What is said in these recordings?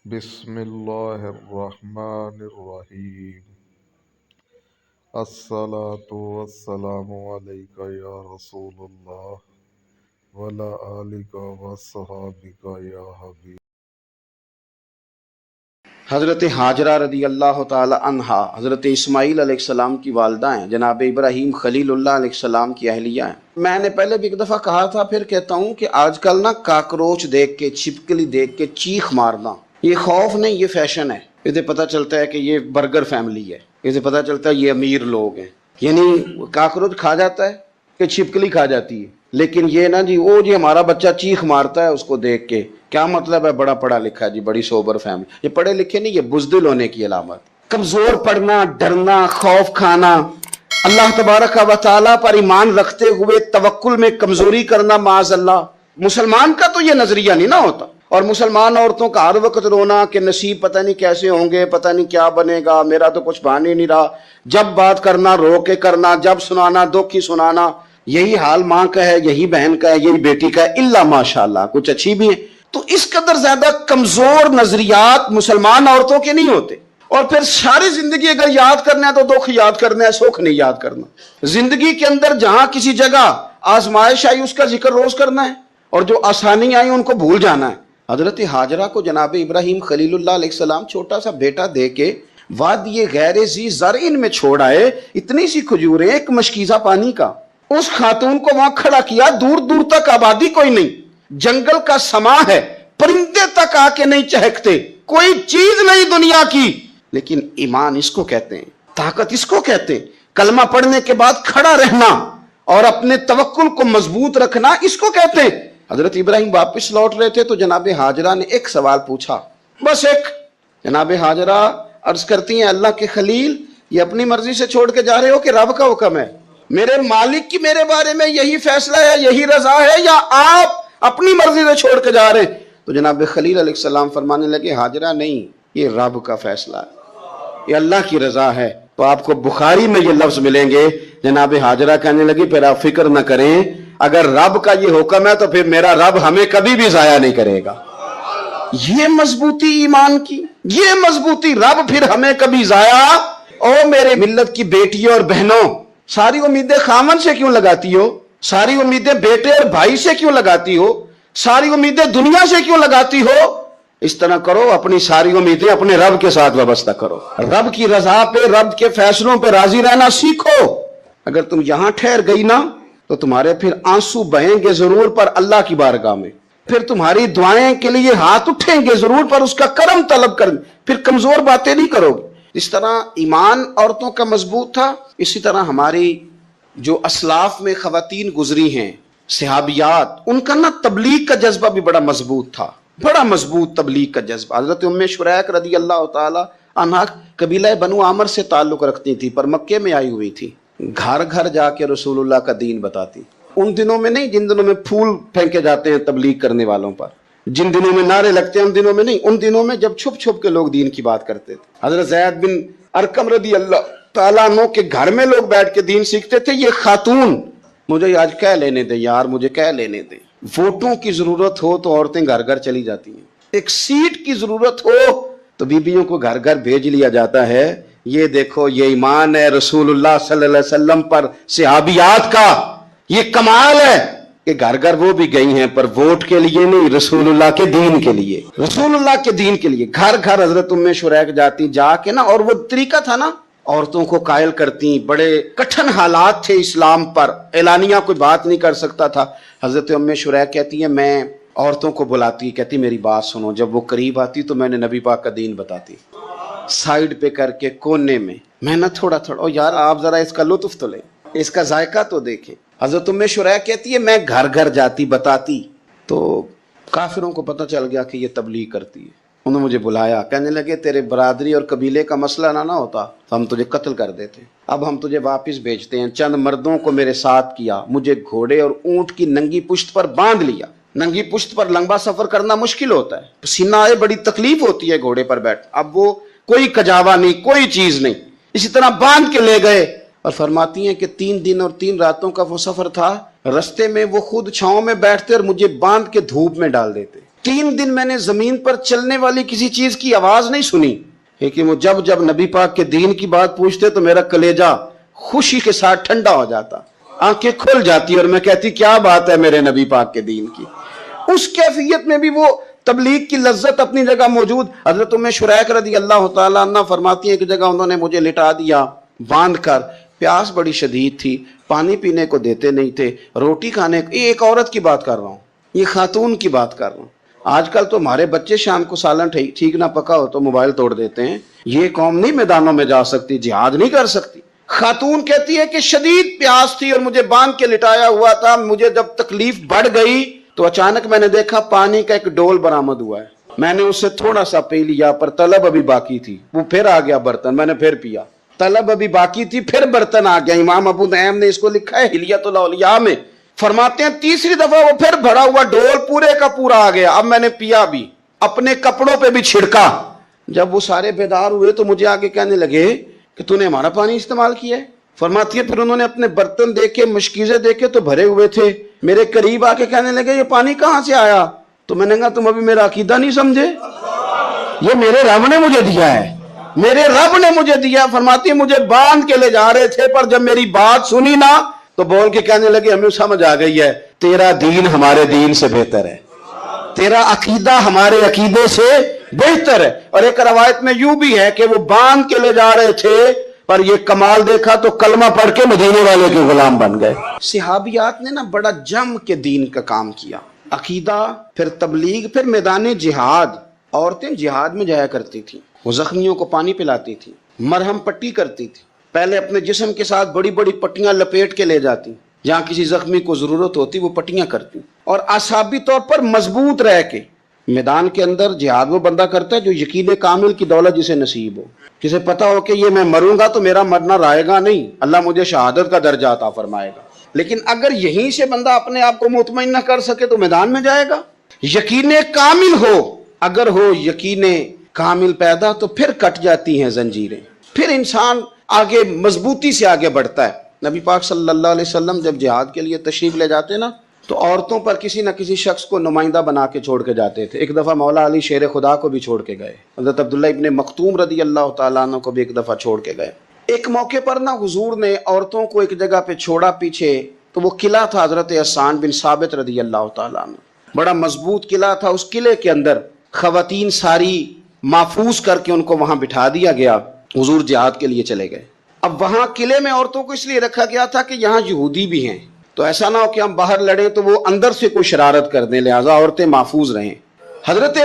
بسم اللہ الرحمن الرحیم الصلاة والسلام علیک یا رسول اللہ وعلی آلک وصحابک یا حبیب۔ حضرت حاجرہ رضی اللہ تعالی عنہا حضرت اسماعیل علیہ السلام کی والدہ ہیں، جناب ابراہیم خلیل اللہ علیہ السلام کی اہلیہ ہیں۔ میں نے پہلے بھی ایک دفعہ کہا تھا، پھر کہتا ہوں کہ آج کل نا کاکروچ دیکھ کے، چھپکلی دیکھ کے چیخ مارنا، یہ خوف نہیں، یہ فیشن ہے۔ اسے پتہ چلتا ہے کہ یہ برگر فیملی ہے، اسے پتہ چلتا ہے یہ امیر لوگ ہیں۔ یعنی کاکروچ کھا جاتا ہے کہ چھپکلی کھا جاتی ہے، لیکن یہ نا جی وہ جی ہمارا بچہ چیخ مارتا ہے اس کو دیکھ کے، کیا مطلب ہے بڑا پڑھا لکھا جی، بڑی سوبر فیملی۔ یہ پڑھے لکھے نہیں، یہ بزدل ہونے کی علامت۔ کمزور پڑھنا، ڈرنا، خوف کھانا، اللہ تبارک و تعالیٰ پر ایمان رکھتے ہوئے توکل میں کمزوری کرنا، معاذ اللہ۔ مسلمان کا تو یہ نظریہ نہیں نہ ہوتا، اور مسلمان عورتوں کا ہر وقت رونا کہ نصیب پتہ نہیں کیسے ہوں گے، پتہ نہیں کیا بنے گا، میرا تو کچھ بان ہی نہیں رہا۔ جب بات کرنا رو کے کرنا، جب سنانا دکھ ہی سنانا۔ یہی حال ماں کا ہے، یہی بہن کا ہے، یہی بیٹی کا ہے، الا ماشاءاللہ کچھ اچھی بھی ہیں۔ تو اس قدر زیادہ کمزور نظریات مسلمان عورتوں کے نہیں ہوتے۔ اور پھر ساری زندگی اگر یاد کرنا ہے تو دکھ یاد کرنا ہے، سکھ نہیں یاد کرنا۔ زندگی کے اندر جہاں کسی جگہ آزمائش آئی اس کا ذکر روز کرنا ہے، اور جو آسانی آئی ان کو بھول جانا ہے۔ حضرت حاجرہ کو جناب ابراہیم خلیل اللہ علیہ السلام چھوٹا سا بیٹا دے کے وادی غیر ذی زرع میں چھوڑ آئے، اتنی سی کھجوریں، ایک مشکیزہ پانی کا۔ اس خاتون کو وہاں کھڑا کیا، دور دور تک آبادی کوئی نہیں، جنگل کا سما ہے، پرندے تک آ کے نہیں چہکتے، کوئی چیز نہیں دنیا کی، لیکن ایمان اس کو کہتے ہیں، طاقت اس کو کہتے ہیں، کلمہ پڑھنے کے بعد کھڑا رہنا اور اپنے توکل کو مضبوط رکھنا اس کو کہتے ہیں۔ حضرت ابراہیم واپس لوٹ رہے تھے تو جناب حاجرہ نے ایک سوال پوچھا، بس ایک۔ جناب حاجرہ عرض کرتی ہیں، اللہ کے خلیل، یہ اپنی مرضی سے چھوڑ کے جا رہے ہو کہ رب کا حکم ہے؟ میرے مالک کی میرے بارے میں یہی فیصلہ ہے، یہی رضا ہے، یا آپ اپنی مرضی سے چھوڑ کے جا رہے ہیں؟ تو جناب خلیل علیہ السلام فرمانے لگے، حاجرہ نہیں، یہ رب کا فیصلہ ہے، یہ اللہ کی رضا ہے۔ تو آپ کو بخاری میں یہ لفظ ملیں گے، جناب حاجرہ کہنے لگی پھر آپ فکر نہ کریں، اگر رب کا یہ حکم ہے تو پھر میرا رب ہمیں کبھی بھی ضائع نہیں کرے گا۔ یہ مضبوطی ایمان کی، یہ مضبوطی، رب پھر ہمیں کبھی ضائع۔ او میرے ملت کی بیٹیوں اور بہنوں، ساری امیدیں خامن سے کیوں لگاتی ہو؟ ساری امیدیں بیٹے اور بھائی سے کیوں لگاتی ہو؟ ساری امیدیں دنیا سے کیوں لگاتی ہو؟ اس طرح کرو، اپنی ساری امیدیں اپنے رب کے ساتھ وابستہ کرو، رب کی رضا پہ، رب کے فیصلوں پہ راضی رہنا سیکھو۔ اگر تم یہاں ٹھہر گئی نا تو تمہارے پھر آنسو بہیں گے ضرور پر اللہ کی بارگاہ میں، پھر تمہاری دعائیں کے لیے ہاتھ اٹھیں گے ضرور پر اس کا کرم طلب کریں، پھر کمزور باتیں نہیں کرو گے۔ اس طرح ایمان عورتوں کا مضبوط تھا، اسی طرح ہماری جو اسلاف میں خواتین گزری ہیں، صحابیات، ان کا نا تبلیغ کا جذبہ بھی بڑا مضبوط تھا، بڑا مضبوط تبلیغ کا جذبہ۔ حضرت ام شریک رضی اللہ تعالی عنہا قبیلہ بنو عامر سے تعلق رکھتی تھی، پر مکے میں آئی ہوئی تھی، گھر گھر جا کے رسول اللہ کا دین بتاتی۔ ان دنوں میں نہیں جن دنوں میں پھول پھینکے جاتے ہیں تبلیغ کرنے والوں پر، جن دنوں میں نعرے لگتے ہیں ان دنوں میں نہیں، ان دنوں میں جب چھپ چھپ کے لوگ دین کی بات کرتے تھے۔ حضرت زید بن ارقم رضی اللہ تعالیٰ عنہ کے گھر میں لوگ بیٹھ کے دین سیکھتے تھے۔ یہ خاتون، مجھے آج کہہ لینے دے یار، مجھے کہہ لینے دے، ووٹوں کی ضرورت ہو تو عورتیں گھر گھر چلی جاتی ہیں، ایک سیٹ کی ضرورت ہو تو بیویوں کو گھر گھر بھیج لیا جاتا ہے۔ یہ دیکھو، یہ ایمان ہے رسول اللہ صلی اللہ علیہ وسلم پر صحابیات کا، یہ کمال ہے کہ گھر گھر وہ بھی گئی ہیں، پر ووٹ کے لیے نہیں، رسول اللہ کے دین کے لیے، رسول اللہ کے دین کے لیے گھر گھر حضرت ام شریک جاتی، جا کے نا، اور وہ طریقہ تھا نا، عورتوں کو قائل کرتی، بڑے کٹھن حالات تھے اسلام پر، اعلانیہ کوئی بات نہیں کر سکتا تھا۔ حضرت ام شریک کہتی ہیں، میں عورتوں کو بلاتی، کہتی میری بات سنو، جب وہ قریب آتی تو میں نے نبی پاک کا دین بتاتی، سائیڈ پہ کر کے کونے میں نہ تھوڑا تھوڑا، او یار آپ ذرا اس کا لطف تو لیں، اس کا ذائقہ تو دیکھیں۔ حضرت ام شریک کہتی ہے میں گھر گھر جاتی بتاتی، تو کافروں کو پتہ چل گیا کہ یہ تبلیغ کرتی ہے۔ انہوں نے مجھے بلایا، کہنے لگے تیرے برادری اور قبیلے کا مسئلہ نہ ہوتا تو ہم تجھے قتل کر دیتے، اب ہم تجھے واپس بھیجتے ہیں۔ چند مردوں کو میرے ساتھ کیا، مجھے گھوڑے اور اونٹ کی ننگی پشت پر باندھ لیا۔ ننگی پشت پر لمبا سفر کرنا مشکل ہوتا ہے، پسینہ آئے، بڑی تکلیف ہوتی ہے گھوڑے پر بیٹھ، اب وہ کوئی کجاوا نہیں، کوئی چیز نہیں، اسی طرح باندھ کے لے گئے۔ اور فرماتی ہیں کہ 3 دن اور 3 راتوں کا وہ سفر تھا، رستے میں وہ خود چھاؤں میں بیٹھتے اور مجھے باندھ کے دھوپ میں ڈال دیتے۔ 3 دن میں نے زمین پر چلنے والی کسی چیز کی آواز نہیں سنی، لیکن وہ جب نبی پاک کے دین کی بات پوچھتے تو میرا کلیجہ خوشی کے ساتھ ٹھنڈا ہو جاتا، آنکھیں کھل جاتی اور میں کہتی کیا بات ہے میرے نبی پاک کے دین کی۔ اس کیفیت میں بھی وہ تبلیغ کی لذت اپنی جگہ موجود۔ حضرت ام شریک رضی اللہ تعالیٰ عنہ فرماتی ہیں کہ جگہ انہوں نے مجھے لٹا دیا باندھ کر، پیاس بڑی شدید تھی، پانی پینے کو دیتے نہیں تھے، روٹی کھانے کو، یہ ایک عورت کی بات کر رہا ہوں، یہ خاتون کی بات کر رہا ہوں۔ آج کل تو ہمارے بچے شام کو سالن ٹھیک نہ پکا ہو تو موبائل توڑ دیتے ہیں۔ یہ قوم نہیں میدانوں میں جا سکتی، جہاد نہیں کر سکتی۔ خاتون کہتی ہے کہ شدید پیاس تھی اور مجھے باندھ کے لٹایا ہوا تھا، مجھے جب تکلیف بڑھ گئی تو اچانک میں نے دیکھا پانی کا ایک ڈول برآمد ہوا ہے، میں نے اس سے تھوڑا سا پی لیا، پر طلب ابھی باقی تھی، وہ پھر آ گیا برتن، میں نے پھر پیا، طلب ابھی باقی تھی، پھر برتن آ گیا۔ امام ابو نعیم نے اس کو لکھا ہے حلیۃ الاولیاء میں، فرماتے ہیں تیسری دفعہ وہ پھر بھرا ہوا ڈول پورے کا پورا آ گیا، اب میں نے پیا بھی، اپنے کپڑوں پہ بھی چھڑکا۔ جب وہ سارے بیدار ہوئے تو مجھے آگے کہنے لگے کہ تو نے ہمارا پانی استعمال کیا ہے۔ فرماتی ہے پھر انہوں نے اپنے برتن دیکھے، مشکیزیں دیکھے تو بھرے ہوئے تھے، میرے قریب آ کے کہنے لگے یہ پانی کہاں سے آیا؟ تو میں نے کہا تم ابھی میرا عقیدہ نہیں سمجھے، یہ میرے رب نے مجھے دیا ہے، میرے رب نے مجھے دیا۔ فرماتی ہے مجھے باندھ کے لے جا رہے تھے، پر جب میری بات سنی نا تو بول کے کہنے لگے ہمیں سمجھ آ گئی ہے، تیرا دین ہمارے دین سے بہتر ہے، تیرا عقیدہ ہمارے عقیدے سے بہتر ہے۔ اور ایک روایت میں یوں بھی ہے کہ وہ باندھ کے لے جا رہے تھے، پر یہ کمال دیکھا تو کلمہ پڑھ کے مدینے والے کے غلام بن گئے۔ صحابیات نے نا بڑا جم کے دین کا کام کیا، عقیدہ، پھر تبلیغ، پھر میدان جہاد۔ عورتیں جہاد میں جایا کرتی تھیں، وہ زخمیوں کو پانی پلاتی تھی، مرہم پٹی کرتی تھی، پہلے اپنے جسم کے ساتھ بڑی بڑی پٹیاں لپیٹ کے لے جاتی، جہاں کسی زخمی کو ضرورت ہوتی وہ پٹیاں کرتی، اور اعصابی طور پر مضبوط رہ کے میدان کے اندر جہاد وہ بندہ کرتا ہے جو یقین کامل کی دولت جسے نصیب ہو، جسے پتا ہو کہ یہ میں مروں گا تو میرا مرنا رائے گا نہیں، اللہ مجھے شہادت کا درجہ عطا فرمائے گا۔ لیکن اگر یہیں سے بندہ اپنے آپ کو مطمئن نہ کر سکے تو میدان میں جائے گا۔ یقین کامل ہو، اگر ہو یقین کامل پیدا تو پھر کٹ جاتی ہیں زنجیریں، پھر انسان آگے مضبوطی سے آگے بڑھتا ہے۔ نبی پاک صلی اللہ علیہ وسلم جب جہاد کے لیے تشریف لے جاتے نا تو عورتوں پر کسی نہ کسی شخص کو نمائندہ بنا کے چھوڑ کے جاتے تھے۔ ایک دفعہ مولا علی شیر خدا کو بھی چھوڑ کے گئے، حضرت عبداللہ ابن مکتوم رضی اللہ تعالیٰ عنہ کو بھی ایک دفعہ چھوڑ کے گئے۔ ایک موقع پر نا حضور نے عورتوں کو ایک جگہ پہ چھوڑا پیچھے، تو وہ قلعہ تھا حضرت حسان بن ثابت رضی اللہ تعالیٰ عنہ، بڑا مضبوط قلعہ تھا، اس قلعے کے اندر خواتین ساری محفوظ کر کے ان کو وہاں بٹھا دیا گیا، حضور جہاد کے لیے چلے گئے۔ اب وہاں قلعے میں عورتوں کو اس لیے رکھا گیا تھا کہ یہاں یہودی بھی ہیں، تو ایسا نہ ہو کہ ہم باہر لڑیں تو وہ اندر سے کوئی شرارت کر دیں، لہٰذا عورتیں محفوظ رہیں۔ حضرت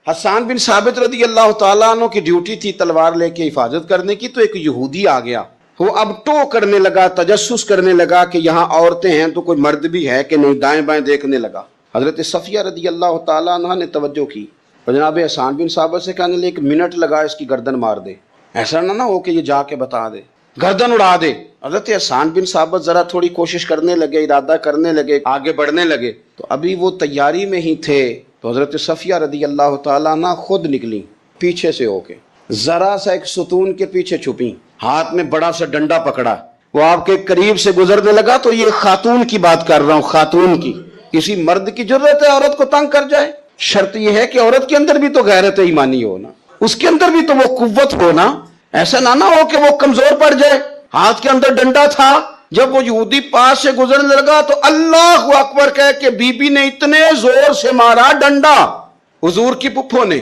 حسان بن ثابت رضی اللہ تعالیٰ عنہ کی ڈیوٹی تھی تلوار لے کے حفاظت کرنے کی، تو ایک یہودی آ گیا، وہ اب ٹو کرنے لگا، تجسس کرنے لگا کہ یہاں عورتیں ہیں تو کوئی مرد بھی ہے کہ نہیں، دائیں بائیں دیکھنے لگا۔ حضرت صفیہ رضی اللہ تعالیٰ عنہ نے توجہ کی اور جناب حسان بن ثابت سے کہنے لگے 1 منٹ لگا اس کی گردن مار دے، ایسا نہ ہو کہ یہ جا کے بتا دے، گردن اڑا دے۔ حضرت حسان بن ثابت ذرا تھوڑی کوشش کرنے لگے، ارادہ کرنے لگے، آگے بڑھنے لگے، تو ابھی وہ تیاری میں ہی تھے تو حضرت صفیہ رضی اللہ تعالیٰ عنہ خود نکلی پیچھے سے ہو کے، ذرا سا ایک ستون کے پیچھے چھپی، ہاتھ میں بڑا سا ڈنڈا پکڑا، وہ آپ کے قریب سے گزرنے لگا۔ تو یہ خاتون کی بات کر رہا ہوں، خاتون کی، کسی مرد کی ضرورت ہے عورت کو تنگ کر جائے؟ شرط یہ ہے کہ عورت کے اندر بھی تو غیرت ایمانی ہو نا، اس کے اندر بھی تو وہ قوت ہو نا، ایسا نہ ہو کہ وہ کمزور پڑ جائے۔ ہاتھ کے اندر ڈنڈا تھا، جب وہ یہودی پاس سے گزرنے لگا تو اللہ اکبر کہہ کے بی بی نے اتنے زور سے مارا ڈنڈا، حضور کی پھپھو نے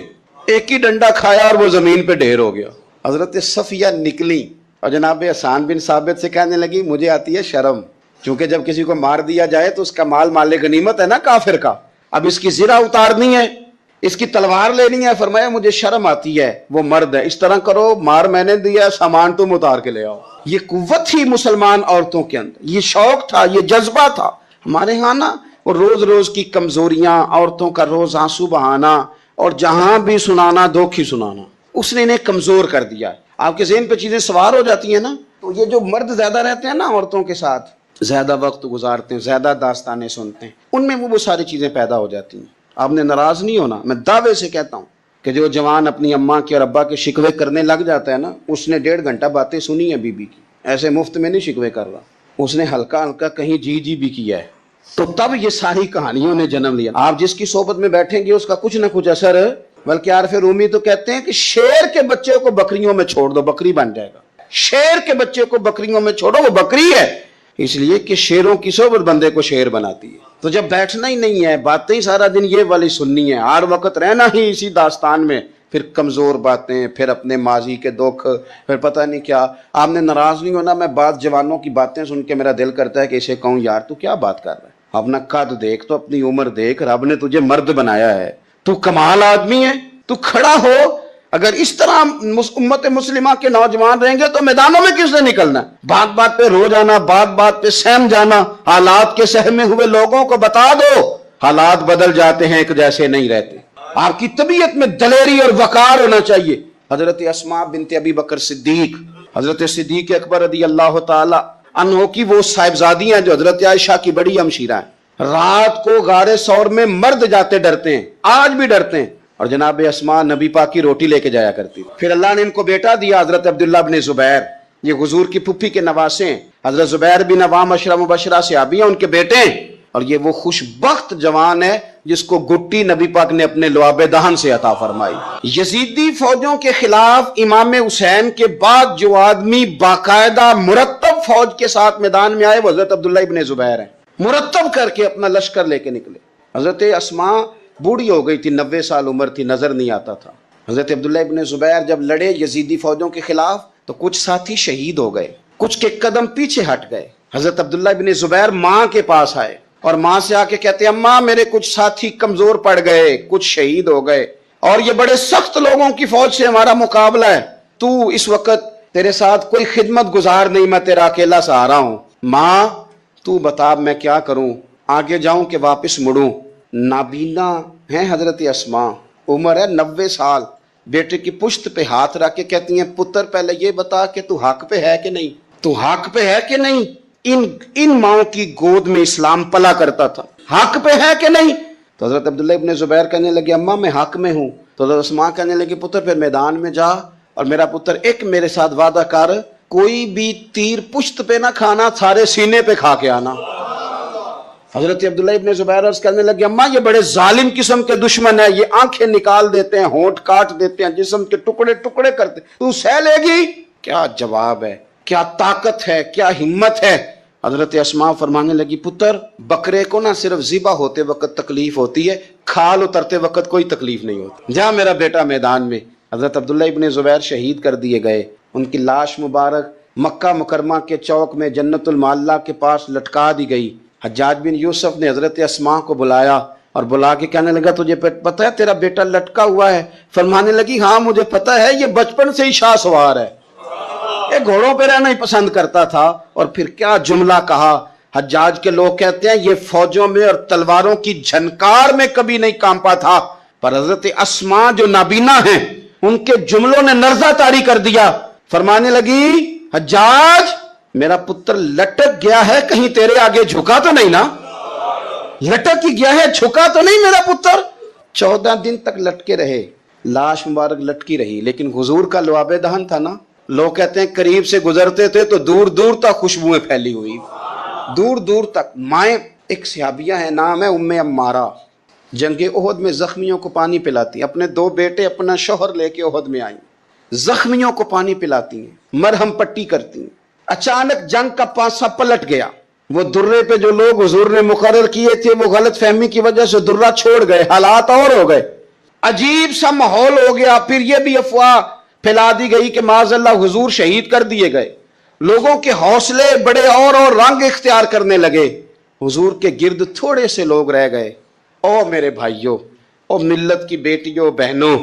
ایک ہی ڈنڈا کھایا اور وہ زمین پہ ڈھیر ہو گیا۔ حضرت صفیہ نکلی اور جناب حسان بن ثابت سے کہنے لگی مجھے آتی ہے شرم، چونکہ جب کسی کو مار دیا جائے تو اس کا مال مال غنیمت ہے نا کافر کا، اب اس کی زرہ اتارنی ہے، اس کی تلوار لینی ہے۔ فرمایا مجھے شرم آتی ہے، وہ مرد ہے، اس طرح کرو، مار میں نے دیا، سامان تم اتار کے لے آؤ۔ یہ قوت تھی مسلمان عورتوں کے اندر، یہ شوق تھا، یہ جذبہ تھا۔ ہمارے ہاں نا وہ روز روز کی کمزوریاں، عورتوں کا روز آنسو بہانا اور جہاں بھی سنانا دھوکھی سنانا، اس نے انہیں کمزور کر دیا ہے۔ آپ کے ذہن پہ چیزیں سوار ہو جاتی ہیں نا، تو یہ جو مرد زیادہ رہتے ہیں نا عورتوں کے ساتھ، زیادہ وقت گزارتے ہیں، زیادہ داستانیں سنتے ہیں، ان میں وہ ساری چیزیں پیدا ہو جاتی ہیں۔ آپ نے ناراض نہیں ہونا، میں دعوے سے کہتا ہوں کہ جو جوان اپنی اماں کے اور ابا کے شکوے کرنے لگ جاتا ہے نا، اس نے 1.5 گھنٹہ باتیں سنی ہیں بی بی کی، ایسے مفت میں نہیں شکوے کر رہا، اس نے ہلکا ہلکا کہیں جی بھی کیا ہے، تو تب یہ ساری کہانیوں نے جنم لیا. آپ جس کی صحبت میں بیٹھیں گے اس کا کچھ نہ کچھ اثر. بلکہ عارف رومی تو کہتے ہیں کہ شیر کے بچے کو بکریوں میں چھوڑ دو بکری بن جائے گا. شیر کے بچے کو بکریوں میں چھوڑو وہ بکری ہے. اس لیے کہ شیروں کی صحبت بندے کو شیر بناتی ہے. تو جب بیٹھنا ہی نہیں ہے, باتیں ہی سارا دن یہ والی سننی ہے, ہر وقت رہنا ہی اسی داستان میں, پھر کمزور باتیں, پھر اپنے ماضی کے دکھ, پھر پتہ نہیں کیا. آپ نے ناراض نہیں ہونا, میں بعض جوانوں کی باتیں سن کے میرا دل کرتا ہے کہ اسے کہوں یار تو کیا بات کر رہا ہے, اپنا قد دیکھ, تو اپنی عمر دیکھ, رب نے تجھے مرد بنایا ہے, تو کمال آدمی ہے, تو کھڑا ہو. اگر اس طرح امت مسلمہ کے نوجوان رہیں گے تو میدانوں میں کس نے نکلنا؟ بات بات پہ رو جانا, بات بات پہ سہم جانا. حالات کے سہمے ہوئے لوگوں کو بتا دو حالات بدل جاتے ہیں, ایک جیسے نہیں رہتے. آپ کی طبیعت میں دلیری اور وقار ہونا چاہیے. حضرت اسماء بنت ابی بکر صدیق, حضرت صدیق اکبر رضی اللہ تعالی عنہ کی وہ صاحبزادی ہیں جو حضرت عائشہ کی بڑی ہمشیرہ ہیں. رات کو غار ثور میں مرد جاتے ڈرتے ہیں, آج بھی ڈرتے ہیں, اور جناب اسماء نبی پاک کی روٹی لے کے جایا کرتی. پھر اللہ نے ان کو بیٹا دیا, حضرت عبداللہ بن زبیر, یہ حضور کی پھپھی کے نواسے ہیں. حضرت زبیر بن عوام عشرہ مبشرہ صحابی ہیں, ان کے بیٹے ہیں. اور یہ وہ خوش بخت جوان ہے جس کو گٹی نبی پاک نے اپنے لعاب دہن سے عطا فرمائی. یزیدی فوجوں کے خلاف امام حسین کے بعد جو آدمی باقاعدہ مرتب فوج کے ساتھ میدان میں آئے وہ حضرت عبداللہ ابن زبیر ہیں. مرتب کر کے اپنا لشکر لے کے نکلے. حضرت اسماء بوڑھی ہو گئی تھی, 90 سال عمر تھی, نظر نہیں آتا تھا. حضرت عبداللہ ابن زبیر جب لڑے یزیدی فوجوں کے خلاف تو کچھ ساتھی شہید ہو گئے, کچھ کے قدم پیچھے ہٹ گئے. حضرت عبداللہ ابن زبیر ماں کے پاس آئے اور ماں سے آ کے کہتے ہیں اماں میرے کچھ ساتھی کمزور پڑ گئے, کچھ شہید ہو گئے, اور یہ بڑے سخت لوگوں کی فوج سے ہمارا مقابلہ ہے. تو اس وقت تیرے ساتھ کوئی خدمت گزار نہیں, میں تیرا اکیلا سہارا ہوں. ماں تو بتا میں کیا کروں, آگے جاؤں کہ واپس مڑوں؟ نابینا ہیں حضرت اسماء, عمر ہے 90 سال. بیٹے کی پشت پہ ہاتھ رکھ کے کہتی ہیں پتر پہلے یہ بتا کہ تو حق پہ ہے کہ نہیں, تو حق پہ ہے کہ نہیں. ان ماں کی گود میں اسلام پلا کرتا تھا, حق پہ ہے کہ نہیں. تو حضرت عبداللہ ابن زبیر کہنے لگے اماں میں حق میں ہوں. تو حضرت اسماء کہنے لگے پتر پھر میدان میں جا, اور میرا پتر ایک میرے ساتھ وعدہ کر, کوئی بھی تیر پشت پہ نہ کھانا, سارے سینے پہ کھا کے آنا. حضرت عبداللہ ابن زبیر عرض کرنے لگے اماں یہ بڑے ظالم قسم کے دشمن ہیں, یہ آنکھیں نکال دیتے ہیں, ہونٹ کاٹ دیتے ہیں, جسم کے ٹکڑے ٹکڑے کرتے, تو سہ لے گی؟ کیا جواب ہے, کیا طاقت ہے, کیا ہمت ہے. حضرت اسماء فرمانے لگی پتر بکرے کو نہ صرف ذبح ہوتے وقت تکلیف ہوتی ہے, کھال اترتے وقت کوئی تکلیف نہیں ہوتی. جا میرا بیٹا میدان میں. حضرت عبداللہ ابن زبیر شہید کر دیے گئے. ان کی لاش مبارک مکہ مکرمہ کے چوک میں جنت المعلہ کے پاس لٹکا دی گئی. حجاج بن یوسف نے حضرت اسماء کو بلایا اور بلا کے کہنے لگا تجھے پتہ ہے تیرا بیٹا لٹکا ہوا ہے؟ فرمانے لگی ہاں مجھے پتہ ہے, یہ بچپن سے ہی شاہ سوار ہے, یہ گھوڑوں پہ رہنا ہی پسند کرتا تھا. اور پھر کیا جملہ کہا. حجاج کے لوگ کہتے ہیں یہ فوجوں میں اور تلواروں کی جھنکار میں کبھی نہیں کانپا تھا, پر حضرت اسماء جو نابینا ہیں ان کے جملوں نے نرزہ طاری کر دیا. فرمانے لگی حجاج میرا پتر لٹک گیا ہے, کہیں تیرے آگے جھکا تو نہیں نا؟ لٹک ہی گیا ہے, جھکا تو نہیں میرا پتر؟ 14 دن تک لٹکے رہے, لاش مبارک لٹکی رہی, لیکن حضور کا لعاب دہن تھا نا. لوگ کہتے ہیں قریب سے گزرتے تھے تو دور دور تک خوشبوئیں پھیلی ہوئی, دور دور تک. مائیں ایک صحابیہ ہے, نام ہے ام عمارہ, جنگ احد میں زخمیوں کو پانی پلاتی, اپنے 2 بیٹے اپنا شوہر لے کے احد میں آئیں, زخمیوں کو پانی پلاتی ہیں, مرہم پٹی کرتی ہیں. اچانک جنگ کا پانسا پلٹ گیا. وہ درے پہ جو لوگ حضور نے مقرر کیے تھے وہ غلط فہمی کی وجہ سے درہ چھوڑ گئے, حالات اور ہو گئے, عجیب سا ماحول ہو گیا. پھر یہ بھی افواہ پھیلا دی گئی کہ معاذ اللہ حضور شہید کر دیے گئے. لوگوں کے حوصلے بڑے اور رنگ اختیار کرنے لگے. حضور کے گرد تھوڑے سے لوگ رہ گئے. او میرے بھائیوں, او ملت کی بیٹیوں بہنوں,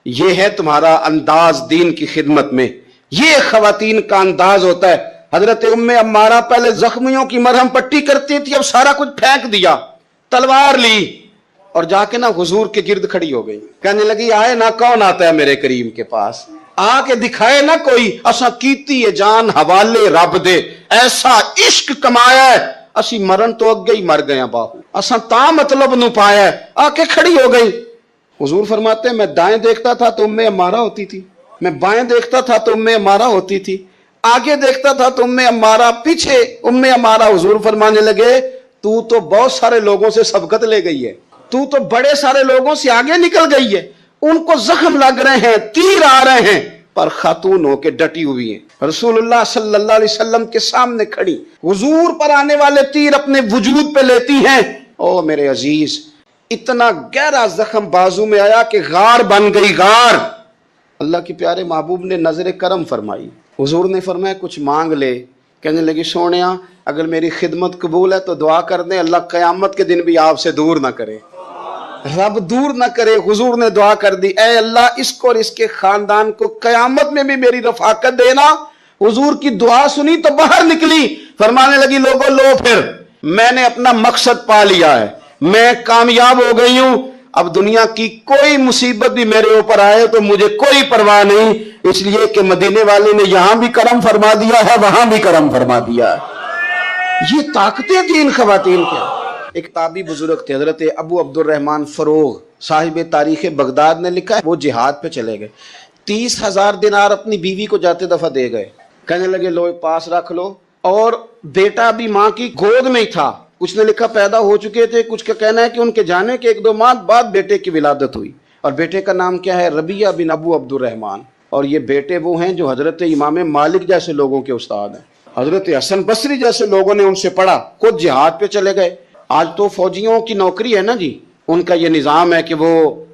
یہ ہے تمہارا انداز دین کی خدمت میں, یہ خواتین کا انداز ہوتا ہے. حضرت ام عمارہ پہلے زخمیوں کی مرہم پٹی کرتی تھی, اب سارا کچھ پھینک دیا, تلوار لی اور جا کے نا حضور کے گرد کھڑی ہو گئی. کہنے لگی آئے نا کون آتا ہے میرے کریم کے پاس, آ کے دکھائے نا کوئی, اساں کیتی ہے جان حوالے رب دے, ایسا عشق کمایا ہے اسی مرن تو اگے ہی مر گئے باہو, اساں تا مطلب نو پایا ہے. آ کے کھڑی ہو گئی. حضور فرماتے ہیں میں دائیں دیکھتا تھا تو ام عمارہ ہوتی تھی, میں بائیں دیکھتا تھا تو ام عمارہ ہوتی تھی, آگے دیکھتا تھا تو ام عمارہ, پیچھے ام عمارہ. حضور فرمانے لگے تو تو بہت سارے لوگوں سے سبقت لے گئی ہے، تو تو بڑے سارے لوگوں سے آگے نکل گئی ہے، ان کو زخم لگ رہے ہیں، تیر آ رہے ہیں، پر خاتون ہو کے ڈٹی ہوئی ہیں، رسول اللہ صلی اللہ علیہ وسلم کے سامنے کھڑی، حضور پر آنے والے تیر اپنے وجود پہ لیتی ہیں۔ او میرے عزیز، اتنا گہرا زخم بازو میں آیا کہ غار بن گئی، غار۔ اللہ کے پیارے محبوب نے نظر کرم فرمائی، حضور نے فرمایا کچھ مانگ لے۔ کہنے لگی سونیا اگر میری خدمت قبول ہے تو دعا کر دیں اللہ قیامت کے دن بھی آپ سے دور نہ کرے، رب دور نہ کرے۔ حضور نے دعا کر دی، اے اللہ اس کو اور اس کے خاندان کو قیامت میں بھی میری رفاقت دینا۔ حضور کی دعا سنی تو باہر نکلی، فرمانے لگی لوگوں لو پھر میں نے اپنا مقصد پا لیا ہے، میں کامیاب ہو گئی ہوں، اب دنیا کی کوئی مصیبت بھی میرے اوپر آئے تو مجھے کوئی پرواہ نہیں، اس لیے کہ مدینے والے نے یہاں بھی کرم فرما دیا ہے، وہاں بھی کرم فرما دیا ہے۔ یہ طاقتیں تھیں ان خواتین کے۔ ایک تابعی بزرگ تھے حضرت ابو عبد الرحمن فروغ، صاحب تاریخ بغداد نے لکھا ہے وہ جہاد پہ چلے گئے، 30,000 دینار اپنی بیوی کو جاتے دفعہ دے گئے، کہنے لگے لو پاس رکھ لو، اور بیٹا بھی ماں کی گود میں ہی تھا، کچھ نے لکھا پیدا ہو چکے تھے، کچھ کا کہنا ہے کہ ان کے جانے کے 1-2 ماہ بعد بیٹے کی ولادت ہوئی، اور بیٹے کا نام کیا ہے؟ ربیہ بن ابو عبد الرحمن۔ اور یہ بیٹے وہ ہیں جو حضرت امام مالک جیسے لوگوں کے استاد ہیں، حضرت حسن بصری جیسے لوگوں نے ان سے پڑھا، خود جہاد پہ چلے گئے۔ آج تو فوجیوں کی نوکری ہے نا جی، ان کا یہ نظام ہے کہ وہ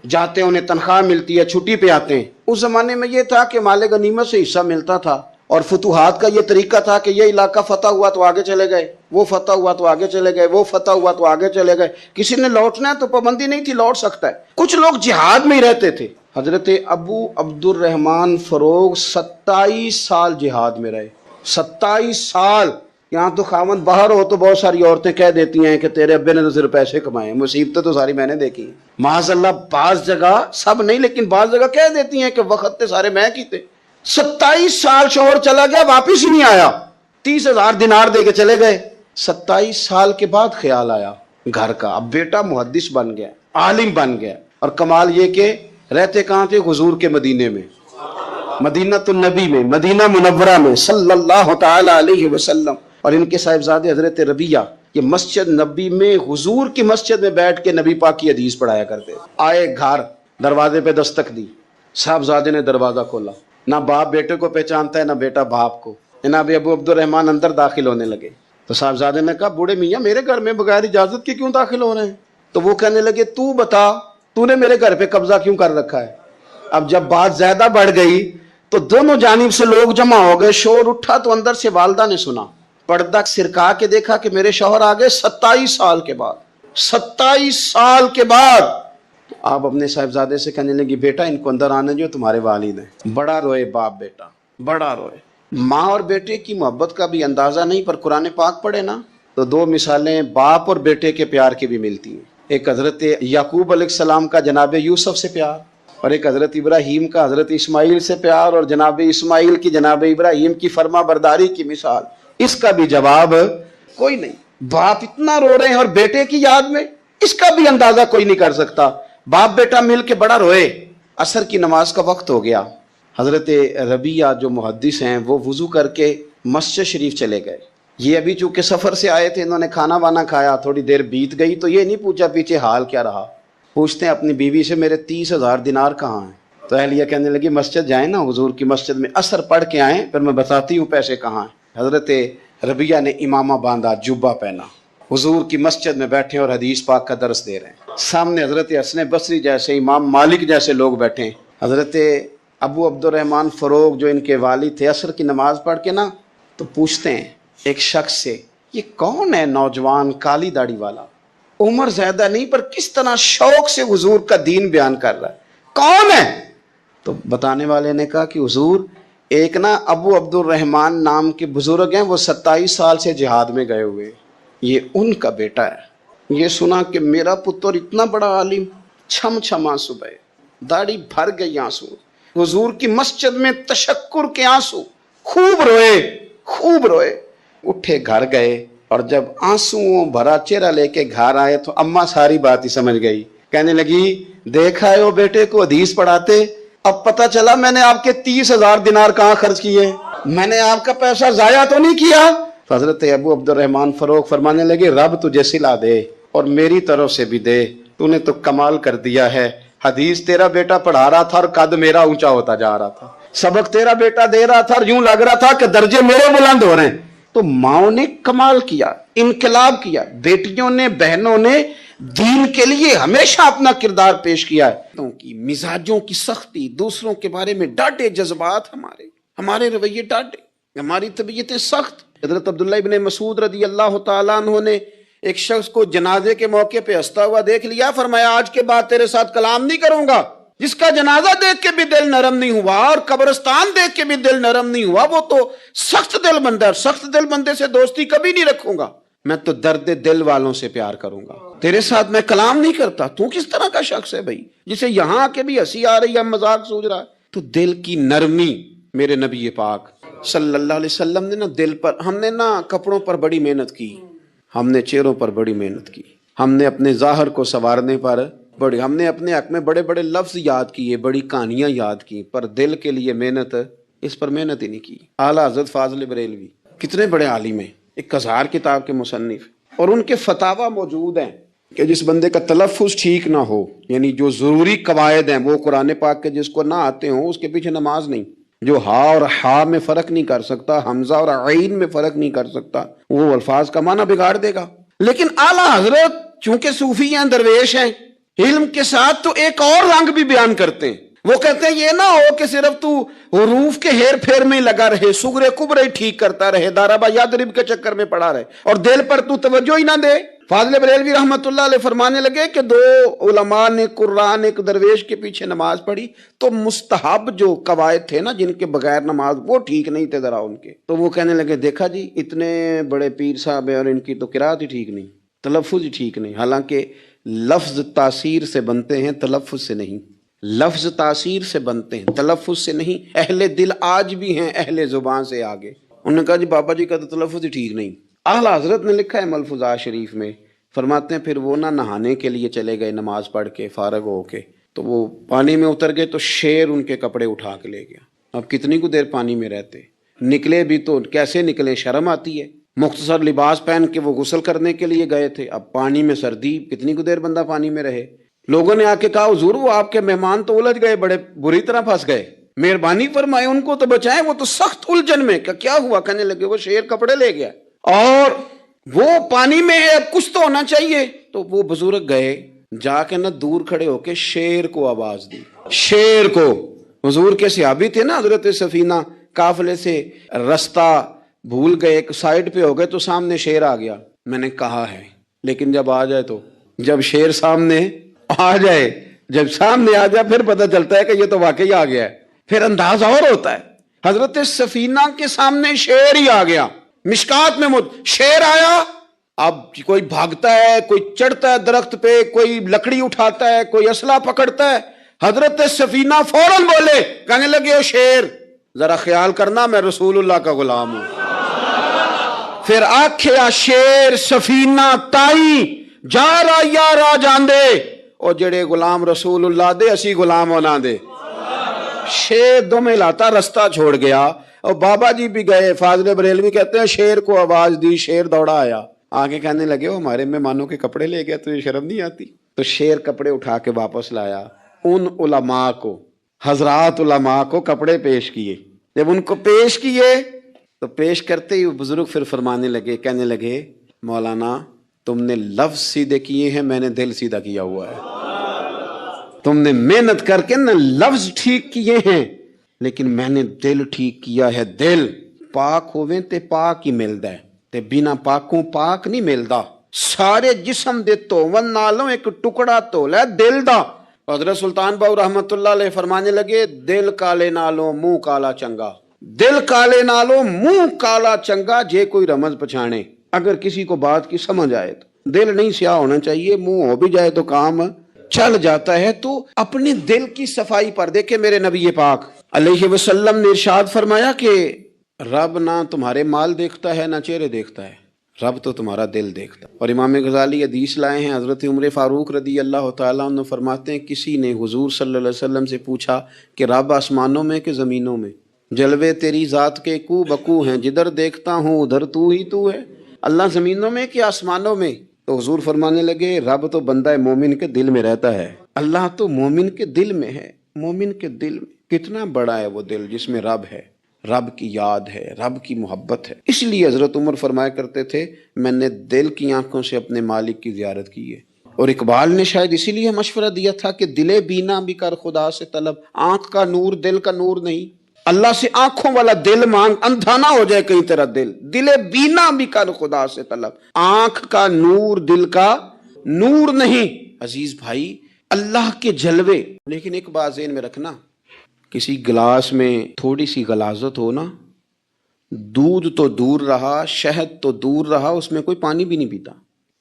جاتے ہیں، انہیں تنخواہ ملتی ہے، چھٹی پہ آتے ہیں۔ اس زمانے میں یہ تھا کہ مال غنیمت سے حصہ ملتا تھا، اور فتوحات کا یہ طریقہ تھا کہ یہ علاقہ فتح ہوا تو آگے چلے گئے، وہ فتح ہوا تو آگے چلے گئے، وہ فتح ہوا تو آگے چلے گئے، کسی نے لوٹنا ہے تو پابندی نہیں تھی، لوٹ سکتا ہے۔ کچھ لوگ جہاد میں ہی رہتے تھے۔ حضرت ابو عبد الرحمن فروغ 27 سال جہاد میں رہے، 27 سال۔ یہاں تو خاوند باہر ہو تو بہت ساری عورتیں کہہ دیتی ہیں کہ تیرے ابے نے تو صرف پیسے کمائے، مصیبتیں تو ساری میں نے دیکھی ہیں، معاذ اللہ۔ بعض جگہ، سب نہیں لیکن بعض جگہ کہہ دیتی ہیں کہ وقت تے سارے میں کیتے۔ 27 سال شوہر چلا گیا، واپس ہی نہیں آیا، 30,000 دینار دے کے چلے گئے۔ 27 سال کے بعد خیال آیا گھر کا، اب بیٹا محدث بن گیا، عالم بن گیا، اور کمال یہ کہ رہتے کہاں تھے؟ حضور کے مدینے میں، مدینہ النبی میں، مدینہ منورہ میں صلی اللہ تعالی علیہ وسلم۔ اور ان کے صاحبزادے حضرت ربیہ یہ مسجد نبی میں، حضور کی مسجد میں بیٹھ کے نبی پاک کی حدیث پڑھایا کرتے۔ آئے گھر، دروازے پہ دستک دی، صاحبزادے نے دروازہ کھولا، نہ باپ بیٹے کو پہچانتا ہے نہ بیٹا باپ کو۔ جناب ابو عبد الرحمن اندر داخل ہونے لگے تو صاحبزادے نے کہا بوڑھے میاں میرے گھر میں بغیر اجازت کے کیوں داخل ہو رہے ہیں؟ تو وہ کہنے لگے تو بتا تو نے میرے گھر پہ قبضہ کیوں کر رکھا ہے؟ اب جب بات زیادہ بڑھ گئی تو دونوں جانب سے لوگ جمع ہو گئے، شور اٹھا تو اندر سے والدہ نے سنا، پردہ سرکا کے دیکھا کہ میرے شوہر آ گئے 27 سال کے بعد، 27 سال کے بعد۔ آپ اپنے صاحبزادے سے کہنے لگی بیٹا ان کو اندر آنے جو تمہارے والد ہیں۔ بڑا روئے باپ بیٹا، بڑا روئے۔ ماں اور بیٹے کی محبت کا بھی اندازہ نہیں، پر قرآن پاک پڑھے نا تو 2 مثالیں باپ اور بیٹے کے پیار کی بھی ملتی ہیں۔ ایک حضرت یعقوب علیہ السلام کا جناب یوسف سے پیار، اور ایک حضرت ابراہیم کا حضرت اسماعیل سے پیار، اور جناب اسماعیل کی جناب ابراہیم کی فرما برداری کی مثال۔ اس کا بھی جواب کوئی نہیں۔ باپ اتنا رو رہے ہیں اور بیٹے کی یاد میں، اس کا بھی اندازہ کوئی نہیں کر سکتا۔ باپ بیٹا مل کے بڑا روئے۔ عصر کی نماز کا وقت ہو گیا، حضرت ربیہ جو محدث ہیں وہ وضو کر کے مسجد شریف چلے گئے۔ یہ ابھی چونکہ سفر سے آئے تھے، انہوں نے کھانا وانا کھایا، تھوڑی دیر بیت گئی تو یہ نہیں پوچھا پیچھے حال کیا رہا، پوچھتے ہیں اپنی بیوی سے میرے 30,000 دینار کہاں ہیں؟ تو اہلیہ کہنے لگی مسجد جائیں نا، حضور کی مسجد میں عصر پڑھ کے آئیں، پھر میں بتاتی ہوں پیسے کہاں ہیں۔ حضرت ربیہ نے امامہ باندھا، جبہ پہنا، حضور کی مسجد میں بیٹھے اور حدیث پاک کا درس دے رہے ہیں۔ سامنے حضرت حسن بصری جیسے، امام مالک جیسے لوگ بیٹھے ہیں۔ حضرت ابو عبد الرحمن فروغ جو ان کے والد تھے، عصر کی نماز پڑھ کے نا تو پوچھتے ہیں ایک شخص سے، یہ کون ہے نوجوان کالی داڑھی والا، عمر زیادہ نہیں پر کس طرح شوق سے حضور کا دین بیان کر رہا ہے، کون ہے؟ تو بتانے والے نے کہا کہ حضور ایک نا ابو عبد الرحمن نام کے بزرگ ہیں، وہ 27 سال سے جہاد میں گئے ہوئے، یہ ان کا بیٹا ہے۔ یہ سنا کہ میرا پتر اتنا بڑا عالم، چھم چھم آنسو بہے، داڑھی بھر گئی آنسو، حضور کی مسجد میں تشکر کے آنسو، خوب روئے، خوب روئے۔ اٹھے گھر گئے، اور جب آنسوؤں بھرا چہرہ لے کے گھر آئے تو اماں ساری بات ہی سمجھ گئی، کہنے لگی دیکھا ہے وہ بیٹے کو حدیث پڑھاتے، اب پتہ چلا میں نے آپ کے 30,000 دینار کہاں خرچ کیے، میں نے آپ کا پیسہ ضائع تو نہیں کیا؟ حضرت ابو عبد الرحمن فروخ فرمانے لگے رب تجھے صلہ دے اور میری طرف سے بھی دے، تو نے تو کمال کر دیا ہے۔ حدیث تیرا بیٹا پڑھا رہا تھا اور قد میرا اونچا ہوتا جا رہا تھا، سبق تیرا بیٹا دے رہا تھا اور یوں لگ رہا تھا کہ درجے میرے بلند ہو رہے ہیں۔ تو ماؤں نے کمال کیا، انقلاب کیا، بیٹیوں نے بہنوں نے دین کے لیے ہمیشہ اپنا کردار پیش کیا ہے۔ مزاجوں کی سختی، دوسروں کے بارے میں ڈاٹے جذبات، ہمارے رویے ڈاٹے، ہماری طبیعتیں سخت۔ حضرت عبداللہ ابن مسعود رضی اللہ تعالیٰ عنہ نے ایک شخص کو جنازے کے موقع پہ ہنستا ہوا دیکھ لیا، فرمایا آج کے بعد تیرے ساتھ کلام نہیں کروں گا۔ جس کا جنازہ دیکھ کے بھی دل نرم نہیں ہوا اور قبرستان دیکھ کے بھی دل نرم نہیں ہوا، وہ تو سخت دل بندہ ہے۔ سخت دل بندے سے دوستی کبھی نہیں رکھوں گا، میں تو درد دل والوں سے پیار کروں گا، تیرے ساتھ میں کلام نہیں کرتا۔ تو کس طرح کا شخص ہے بھائی جسے یہاں آ کے بھی ہنسی آ رہی ہے، مذاق سوچ رہا ہے؟ تو دل کی نرمی، میرے نبی پاک صلی اللہ علیہ وسلم نے نا دل پر، ہم نے نا کپڑوں پر بڑی محنت کی، ہم نے چہروں پر بڑی محنت کی، ہم نے اپنے ظاہر کو سنوارنے پر بڑی، ہم نے اپنے حق میں بڑے بڑے لفظ یاد کیے، بڑی کہانیاں یاد کی، پر دل کے لیے محنت، اس پر محنت ہی نہیں کی۔ اعلیٰ حضرت فاضل بریلوی کتنے بڑے عالم ہیں، 1000 کتاب کے مصنف، اور ان کے فتاوی موجود ہیں کہ جس بندے کا تلفظ ٹھیک نہ ہو، یعنی جو ضروری قواعد ہیں وہ قرآن پاک کے جس کو نہ آتے ہوں، اس کے پیچھے نماز نہیں۔ جو ہا اور ہا میں فرق نہیں کر سکتا، حمزہ اور عین میں فرق نہیں کر سکتا، وہ الفاظ کا معنی بگاڑ دے گا۔ لیکن اعلیٰ حضرت چونکہ صوفی ہیں، درویش ہیں، علم کے ساتھ تو ایک اور رنگ بھی بیان کرتے ہیں۔ وہ کہتے ہیں یہ نہ ہو کہ صرف تو حروف کے ہیر پھیر میں لگا رہے، سغرے کبرے ٹھیک کرتا رہے، دارابا یادرب کے چکر میں پڑا رہے، اور دل پر تو توجہ ہی نہ دے۔ فاضل بریلوی رحمت اللہ علیہ فرمانے لگے کہ 2 علماء نے قرآن ایک درویش کے پیچھے نماز پڑھی تو مستحب جو قواعد تھے نا جن کے بغیر نماز، وہ ٹھیک نہیں تھے ذرا ان کے، تو وہ کہنے لگے دیکھا جی اتنے بڑے پیر صاحب ہیں اور ان کی تو قرات ہی ٹھیک نہیں، تلفظ ہی ٹھیک نہیں۔ حالانکہ لفظ تاثیر سے بنتے ہیں، تلفظ سے نہیں۔ لفظ تاثیر سے بنتے ہیں، تلفظ سے نہیں۔ اہل دل آج بھی ہیں اہل زبان سے آگے۔ انہوں نے کہا جی بابا جی کا تو تلفظ ہی ٹھیک نہیں۔ اعلیٰ حضرت نے لکھا ہے ملفوظات شریف میں، فرماتے ہیں پھر وہ نہ نہانے کے لیے چلے گئے نماز پڑھ کے فارغ ہو کے، تو وہ پانی میں اتر گئے تو شیر ان کے کپڑے اٹھا کے لے گیا۔ اب کتنی کو دیر پانی میں رہتے، نکلے بھی تو کیسے نکلے، شرم آتی ہے۔ مختصر لباس پہن کے وہ غسل کرنے کے لیے گئے تھے، اب پانی میں سردی، کتنی کو دیر بندہ پانی میں رہے۔ لوگوں نے آ کے کہا حضور وہ آپ کے مہمان تو الجھ گئے، بڑے بری طرح پھنس گئے، مہربانی فرمائے ان کو تو بچائیں، وہ تو سخت الجھن میں۔ کیا ہوا؟ کہنے لگے وہ شیر کپڑے لے گیا اور وہ پانی میں ہے، اب کچھ تو ہونا چاہیے۔ تو وہ بزرگ گئے، جا کے نہ دور کھڑے ہو کے شیر کو آواز دی، شیر کو۔ حضور کے صحابی تھے نا حضرت سفینہ، قافلے سے رستہ بھول گئے، ایک سائڈ پہ ہو گئے تو سامنے شیر آ گیا۔ میں نے کہا ہے لیکن جب آ جائے تو، جب شیر سامنے آ جائے، جب سامنے آ جائے پھر پتہ چلتا ہے کہ یہ تو واقعی آ گیا ہے، پھر انداز اور ہوتا ہے۔ حضرت سفینہ کے سامنے شیر ہی آ گیا، مشکات میں شیر آیا۔ اب کوئی بھاگتا ہے، کوئی چڑھتا ہے درخت پہ، کوئی لکڑی اٹھاتا ہے، کوئی اسلحہ پکڑتا ہے۔ حضرت سفینہ فوراً بولے، کہنے لگے او شیر ذرا خیال کرنا میں رسول اللہ کا غلام ہوں۔ پھر آکھیا شیر سفینہ تائی جا رہا یا راہ جاندے، اور جڑے غلام رسول اللہ دے اسی غلام ہونا دے۔ شیر دمیں لاتا رستہ چھوڑ گیا، اور بابا جی بھی گئے۔ فاضل بریلوی کہتے ہیں شیر کو آواز دی، شیر دوڑا آیا، آگے کہنے لگے وہ ہمارے مہمانوں کے کپڑے لے گیا، تجھے شرم نہیں آتی؟ تو شیر کپڑے اٹھا کے واپس لایا، ان علماء کو، حضرات علماء کو کپڑے پیش کیے۔ جب ان کو پیش کیے تو پیش کرتے ہی بزرگ پھر فرمانے لگے، کہنے لگے مولانا تم نے لفظ سیدھے کیے ہیں، میں نے دل سیدھا کیا ہوا ہے۔ تم نے محنت کر کے نہ لفظ ٹھیک کیے ہیں لیکن میں نے دل ٹھیک کیا ہے۔ دل پاک ہوئے تے پاک ہی ملدا ہے، تے بنا پاکوں پاک نہیں ملدا۔ سارے جسم دے توون نالوں ایک ٹکڑا تول ہے دل دا۔ حضرت سلطان باؤ رحمت اللہ علیہ فرمانے لگے دل کالے نالوں منہ کالا چنگا، دل کالے نالوں منہ کالا چنگا، جے کوئی رمز پچھانے۔ اگر کسی کو بات کی سمجھ آئے تو دل نہیں سیاہ ہونا چاہیے، منہ ہو بھی جائے تو کام چل جاتا ہے۔ تو اپنے دل کی صفائی پر دیکھیں میرے نبی پاک علیہ وسلم نے ارشاد فرمایا کہ رب نہ تمہارے مال دیکھتا ہے نہ چہرے دیکھتا ہے، رب تو تمہارا دل دیکھتا ہے۔ اور امام غزالی حدیث لائے ہیں، حضرت عمر فاروق رضی اللہ تعالیٰ عنہ فرماتے ہیں کسی نے حضور صلی اللہ علیہ وسلم سے پوچھا کہ رب آسمانوں میں کہ زمینوں میں؟ جلوے تیری ذات کے کو بکو ہیں، جدھر دیکھتا ہوں ادھر تو ہی تو ہے۔ اللہ زمینوں میں کہ آسمانوں میں؟ تو حضور فرمانے لگے رب تو بندہ مومن کے دل میں رہتا ہے، اللہ تو مومن کے دل میں ہے۔ مومن کے دل میں کتنا بڑا ہے وہ دل جس میں رب ہے، رب کی یاد ہے، رب کی محبت ہے۔ اس لیے حضرت عمر فرمایا کرتے تھے میں نے دل کی آنکھوں سے اپنے مالک کی زیارت کی ہے۔ اور اقبال نے شاید اسی لیے مشورہ دیا تھا کہ دل بینا بھی کر خدا سے طلب، آنکھ کا نور دل کا نور نہیں، اللہ سے آنکھوں والا دل مانگ، اندھا نہ ہو جائے کہیں تیرا دل، دل بینا بھی کر خدا سے طلب، آنکھ کا نور دل کا نور نہیں۔ عزیز بھائی اللہ کے جلوے، لیکن ایک بات ذہن میں رکھنا، کسی گلاس میں تھوڑی سی غلاظت ہو نا، دودھ تو دور رہا، شہد تو دور رہا، اس میں کوئی پانی بھی نہیں پیتا،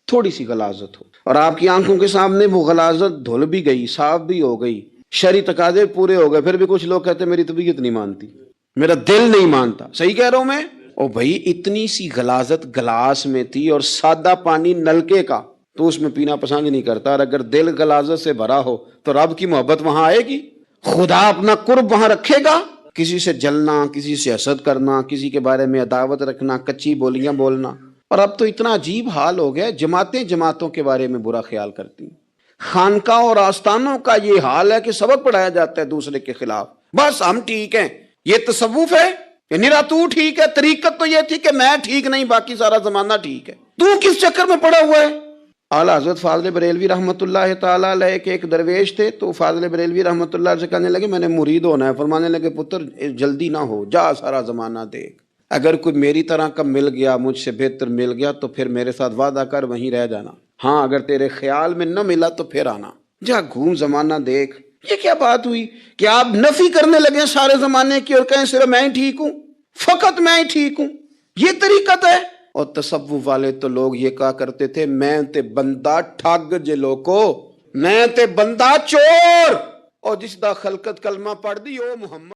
تھوڑی سی غلاظت ہو، اور آپ کی آنکھوں کے سامنے وہ غلاظت دھل بھی گئی، صاف بھی ہو گئی، شرعی تقاضے پورے ہو گئے، پھر بھی کچھ لوگ کہتے ہیں میری طبیعت نہیں مانتی، میرا دل نہیں مانتا۔ صحیح کہہ رہا ہوں میں؟ او بھائی اتنی سی غلاظت گلاس میں تھی اور سادہ پانی نلکے کا، تو اس میں پینا پسند نہیں کرتا، اور اگر دل غلاظت سے بھرا ہو تو رب کی محبت وہاں آئے گی، خدا اپنا قرب وہاں رکھے گا۔ کسی سے جلنا، کسی سے حسد کرنا، کسی کے بارے میں عداوت رکھنا، کچی بولیاں بولنا، اور اب تو اتنا عجیب حال ہو گیا، جماعتیں جماعتوں کے بارے میں برا خیال کرتی ہیں، خانقاہ اور آستانوں کا یہ حال ہے کہ سبق پڑھایا جاتا ہے دوسرے کے خلاف، بس ہم ٹھیک ہیں، یہ تصوف ہے کہ نرا تو ٹھیک ہے؟ طریقت تو یہ تھی کہ میں ٹھیک نہیں باقی سارا زمانہ ٹھیک ہے، تو کس چکر میں پڑا ہوا ہے؟ اعلیٰ حضرت فاضل بریلوی رحمۃ اللہ تعالیٰ علیہ کے ایک درویش تھے، تو فاضل بریلوی رحمۃ اللہ سے کہنے لگے میں نے مرید ہونا ہے، فرمانے لگے پتر جلدی نہ ہو، جا سارا زمانہ دیکھ، اگر کوئی میری طرح کا مل گیا، مجھ سے بہتر مل گیا تو پھر میرے ساتھ وعدہ کر وہیں رہ جانا، ہاں اگر تیرے خیال میں نہ ملا تو پھر آنا، جا گھوم زمانہ دیکھ۔ یہ کیا بات ہوئی کہ آپ نفی کرنے لگے سارے زمانے کی اور کہیں صرف میں ہی ٹھیک ہوں، فقط میں ہی ٹھیک ہوں، یہ طریقت ہے؟ اور تصوف والے تو لوگ یہ کہا کرتے تھے میں تے بندہ ٹھگ جے لوکو، میں تے بندہ چور، اور جس دا خلقت کلمہ پڑھ دی او محمد